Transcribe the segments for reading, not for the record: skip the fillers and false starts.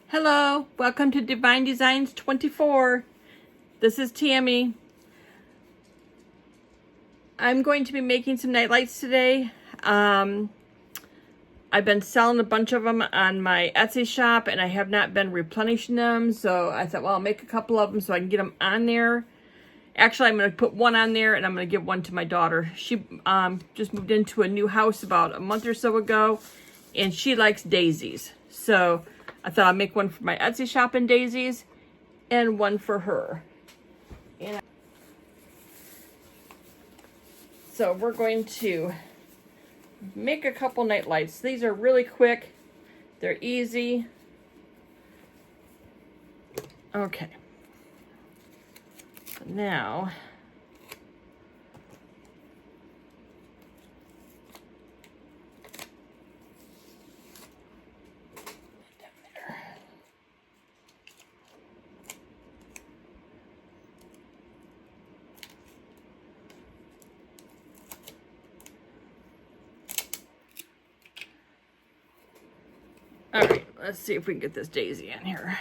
Hello, welcome to Divine Designs 24. This is Tammy. I'm going to be making some night lights today. I've been selling a bunch of them on my Etsy shop and I have not been replenishing them. So I thought, well, I'll make a couple of them so I can get them on there. Actually, I'm going to put one on there and I'm going to give one to my daughter. She just moved into a new house about a month or so ago and she likes daisies. So I thought I'd make one for my Etsy shop in daisies and one for her. And so we're going to make a couple night lights. These are really quick. They're easy. Okay. Now, all right, let's see if we can get this daisy in here.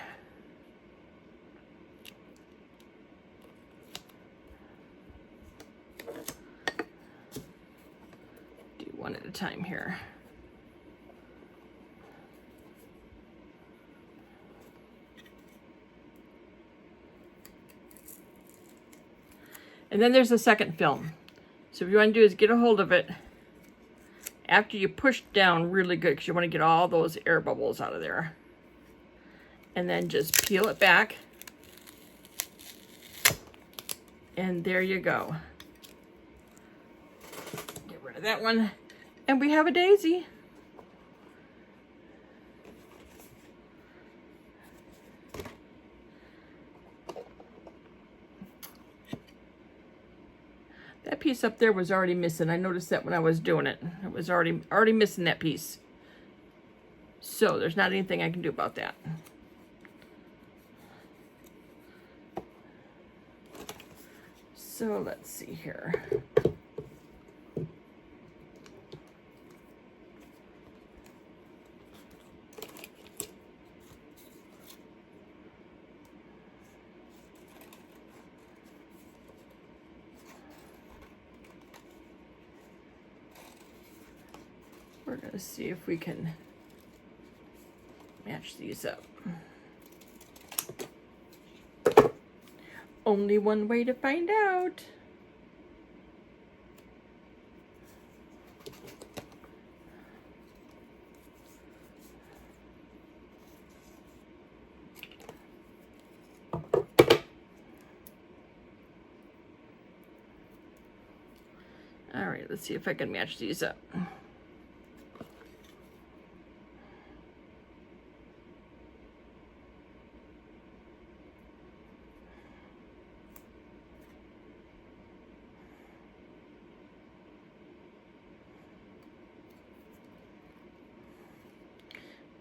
Do one at a time here. And then there's the second film. So what you want to do is get a hold of it after you push down really good, because you want to get all those air bubbles out of there. And then just peel it back. And there you go. Get rid of that one. And we have a daisy. That piece up there was already missing. I noticed that when I was doing it. It was already missing that piece. So there's not anything I can do about that. So let's see here. We're going to see if we can match these up. Only one way to find out. All right, let's see if I can match these up.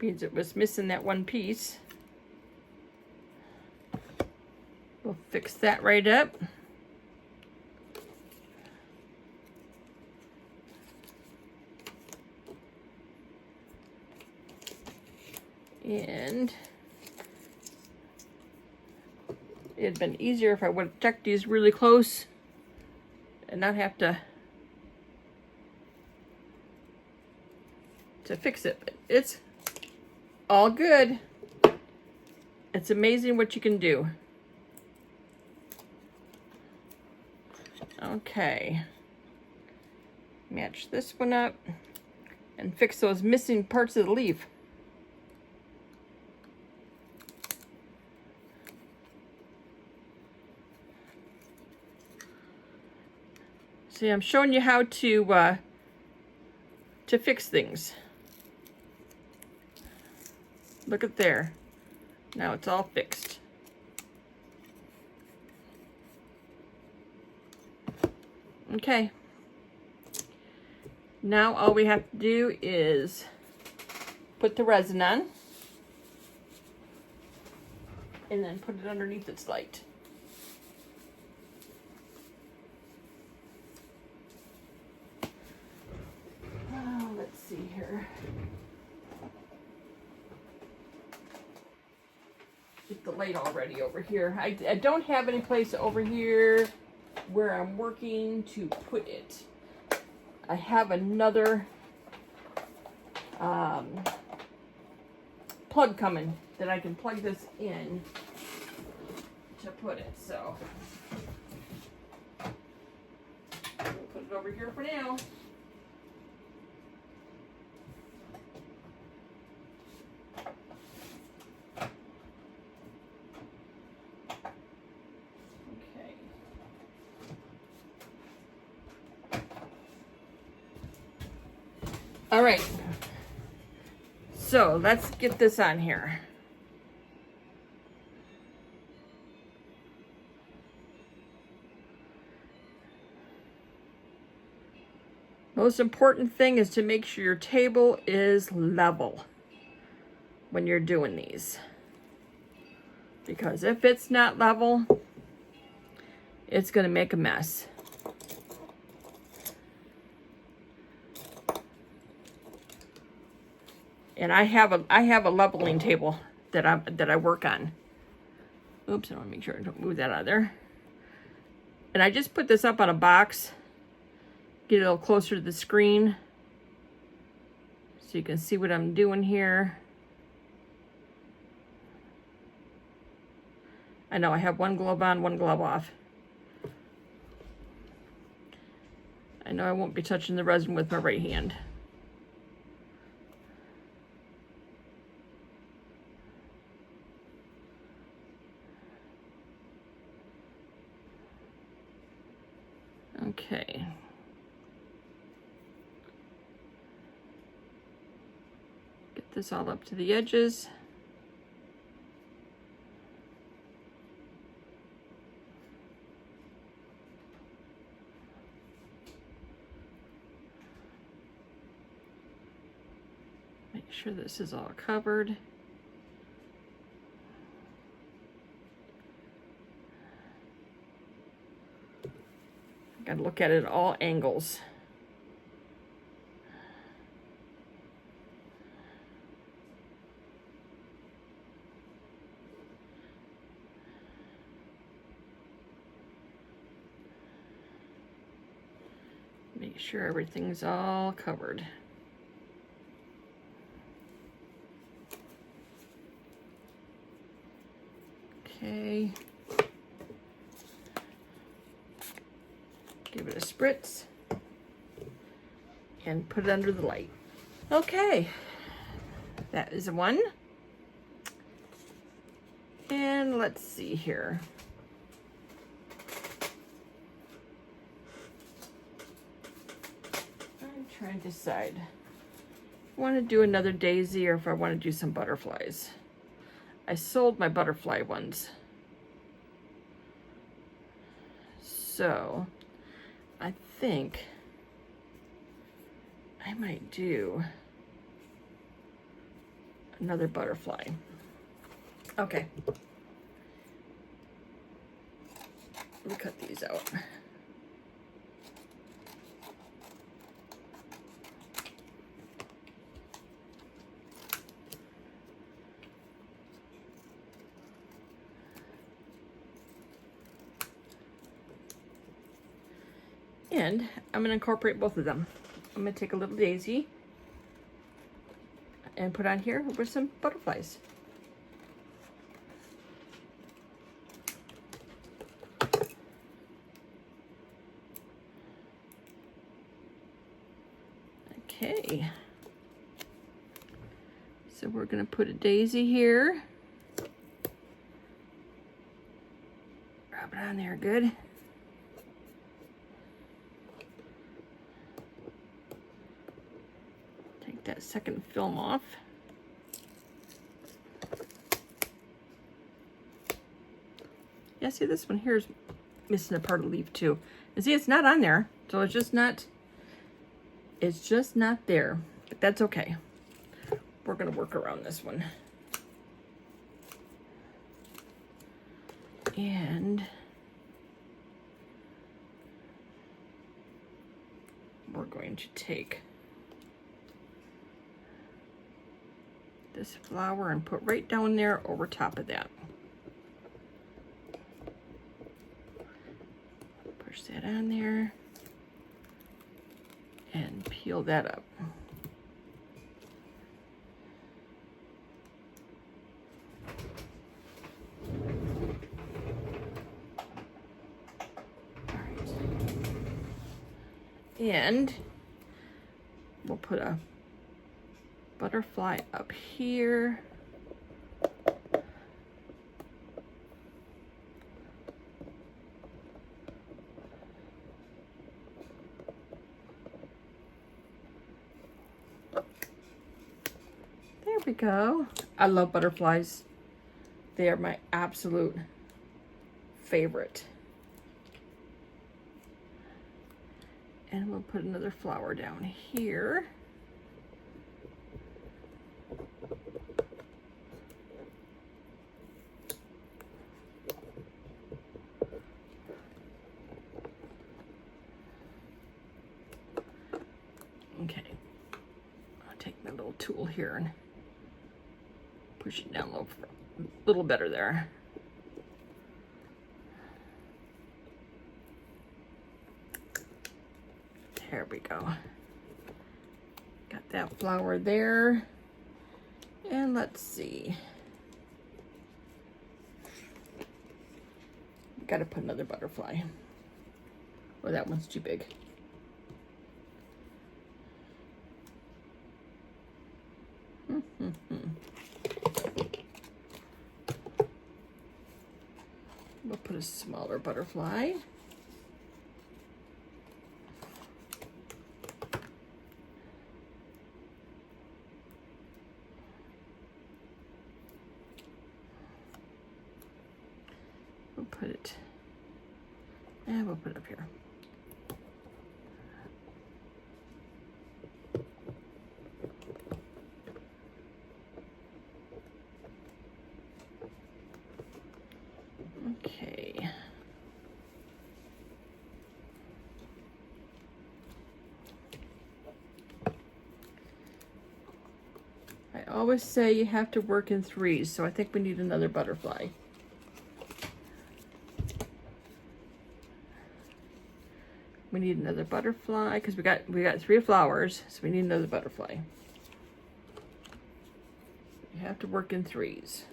Means it was missing that one piece. We'll fix that right up. And it'd been easier if I would have checked these really close and not have to fix it. But it's all good. It's amazing what you can do. Okay. Match this one up and fix those missing parts of the leaf. See, I'm showing you how to fix things. Look at there. Now it's all fixed. Okay. Now all we have to do is put the resin on and then put it underneath its light. Let's see here. get the light all ready over here. I don't have any place over here where I'm working to put it. I have another plug coming that I can plug this in to put it, so we'll put it over here for now. Okay. All right. So let's get this on here. Most important thing is to make sure your table is level when you're doing these. Because if it's not level, it's going to make a mess. And I have a leveling table that I work on. Oops, I want to make sure I don't move that out of there. And I just put this up on a box. Get it a little closer to the screen so you can see what I'm doing here. I know I have one glove on, one glove off. I know I won't be touching the resin with my right hand. Okay. Get this all up to the edges. Make sure this is all covered. Got to look at it at all angles. Make sure everything's all covered. Okay. Give it a spritz and put it under the light. Okay, that is one. And let's see here. I'm trying to decide. I want to do another daisy or if I want to do some butterflies. I sold my butterfly ones. So I think I might do another butterfly. Okay. Let me cut these out. And I'm going to incorporate both of them. I'm going to take a little daisy and put on here with some butterflies. Okay. So we're going to put a daisy here. Rub it on there good. That second film off. Yeah, see this one here is missing a part of the leaf too. And see, it's not on there, so it's just not there. But that's okay. We're gonna work around this one. And we're going to take this flower and put right down there over top of that. that on there and peel that up. All right. And we'll put a butterfly up here. There we go. I love butterflies. They are my absolute favorite. And we'll put another flower down here. Okay, I'll take my little tool here and push it down a little better there. There we go. Got that flower there. And let's see. Got to put another butterfly. Oh, that one's too big. We'll put a smaller butterfly. We'll put it, and we'll put it up here. Okay. I always say you have to work in threes, so I think we need another butterfly. We need another butterfly because we got 3 flowers, so we need another butterfly. You have to work in threes.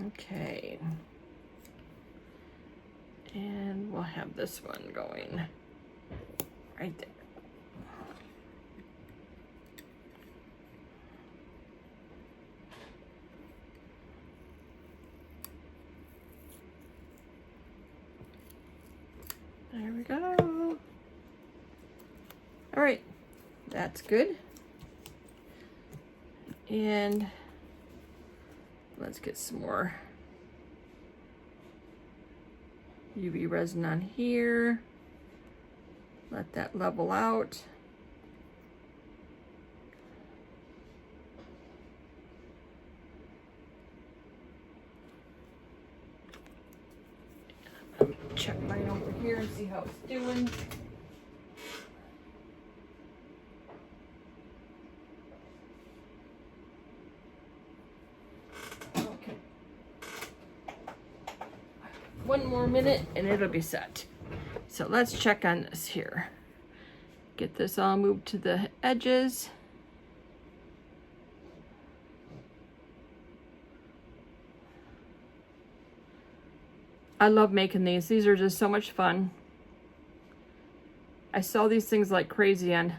Okay. And we'll have this one going right there. There we go. All right, that's good. And let's get some more UV resin on here. Let that level out. Check mine over here and see how it's doing. Okay. 1 more minute and it'll be set. So let's check on this here. Get this all moved to the edges. I love making these. These are just so much fun. I sell these things like crazy on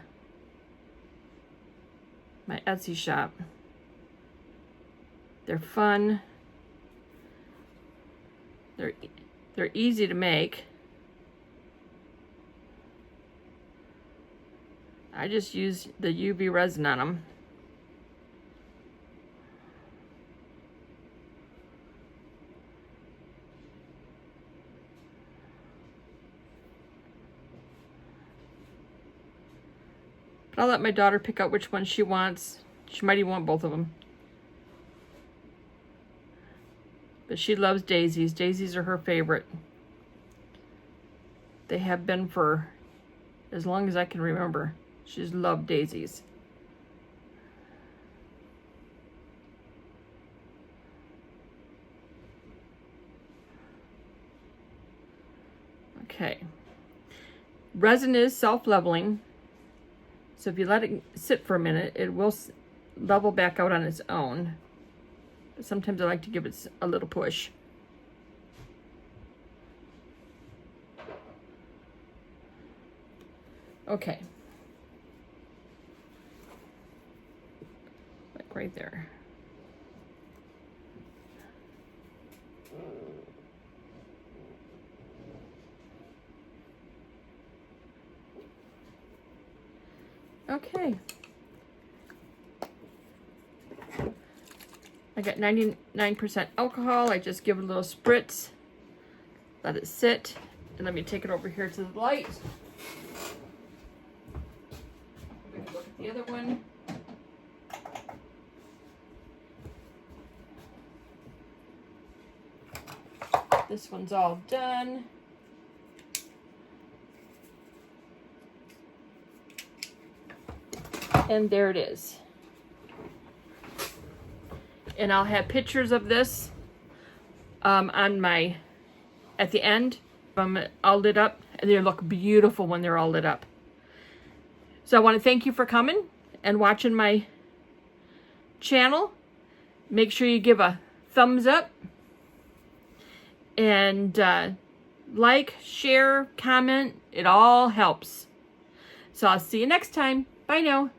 my Etsy shop. They're fun. They're easy to make. I just use the UV resin on them. I'll let my daughter pick out which one she wants. She might even want both of them. But she loves daisies. Daisies are her favorite. They have been for as long as I can remember. She's loved daisies. Okay. Resin is self-leveling, so if you let it sit for a minute, it will level back out on its own. Sometimes I like to give it a little push. Okay. Like right there. Okay. I got 99% alcohol. I just give it a little spritz. Let it sit. And let me take it over here to the light. I'm going to look at the other one. This one's all done. And there it is. And I'll have pictures of this on my, at the end, all lit up. And they look beautiful when they're all lit up. So I want to thank you for coming and watching my channel. Make sure you give a thumbs up. And like, share, comment. It all helps. So I'll see you next time. Bye now.